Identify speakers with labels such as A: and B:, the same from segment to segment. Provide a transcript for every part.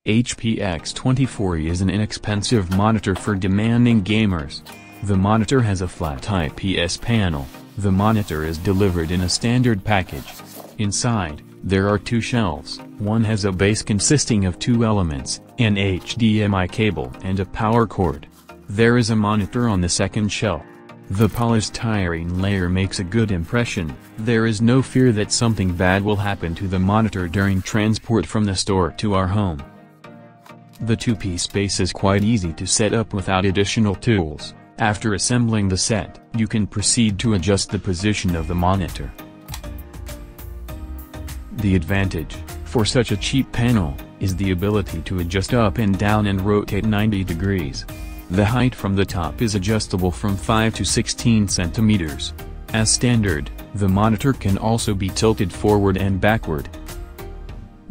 A: HP X24ih is an inexpensive monitor for demanding gamers. The monitor has a flat IPS panel. The monitor is delivered in a standard package. Inside, there are two shelves. One has a base consisting of two elements, an HDMI cable and a power cord. There is a monitor on the second shelf. The polished styrene layer makes a good impression. There is no fear that something bad will happen to the monitor during transport from the store to our home. The two-piece base is quite easy to set up without additional tools. After assembling the set, you can proceed to adjust the position of the monitor. The advantage, for such a cheap panel, is the ability to adjust up and down and rotate 90 degrees. The height from the top is adjustable from 5 to 16 centimeters. As standard, the monitor can also be tilted forward and backward.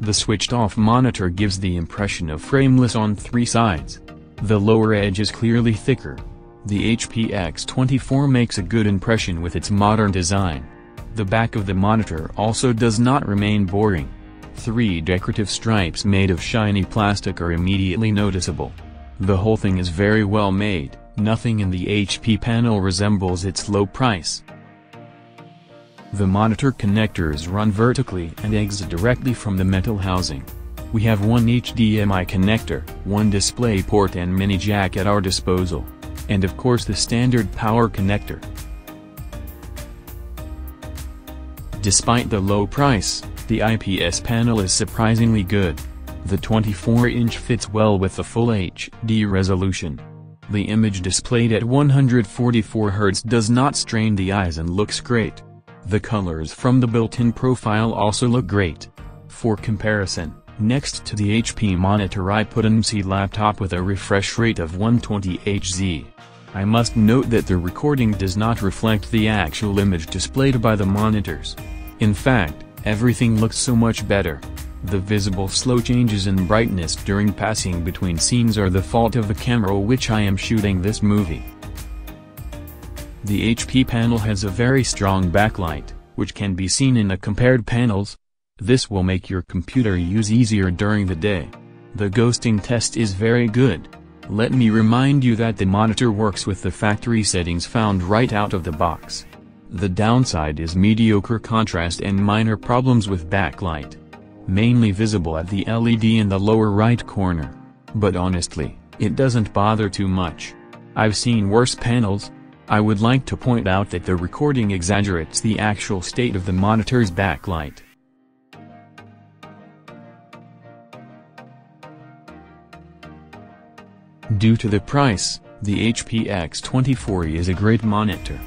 A: The switched-off monitor gives the impression of frameless on three sides. The lower edge is clearly thicker. The HP X24 makes a good impression with its modern design. The back of the monitor also does not remain boring. Three decorative stripes made of shiny plastic are immediately noticeable. The whole thing is very well made. Nothing in the HP panel resembles its low price. The monitor connectors run vertically and exit directly from the metal housing. We have one HDMI connector, one display port and mini jack at our disposal. And of course the standard power connector. Despite the low price, the IPS panel is surprisingly good. The 24-inch fits well with the full HD resolution. The image displayed at 144 Hz does not strain the eyes and looks great. The colors from the built-in profile also look great. For comparison, next to the HP monitor I put an MC laptop with a refresh rate of 120 Hz. I must note that the recording does not reflect the actual image displayed by the monitors. In fact, everything looks so much better. The visible slow changes in brightness during passing between scenes are the fault of the camera which I am shooting this movie. The HP panel has a very strong backlight, which can be seen in the compared panels. This will make your computer use easier during the day. The ghosting test is very good. Let me remind you that the monitor works with the factory settings found right out of the box. The downside is mediocre contrast and minor problems with backlight. Mainly visible at the LED in the lower right corner. But honestly, it doesn't bother too much. I've seen worse panels. I would like to point out that the recording exaggerates the actual state of the monitor's backlight. Due to the price, the HP X24ih is a great monitor.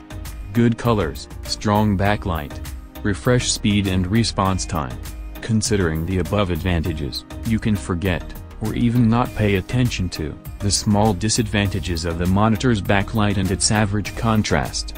A: Good colors, strong backlight, refresh speed and response time. Considering the above advantages, you can forget, or even not pay attention to, the small disadvantages of the monitor's backlight and its average contrast.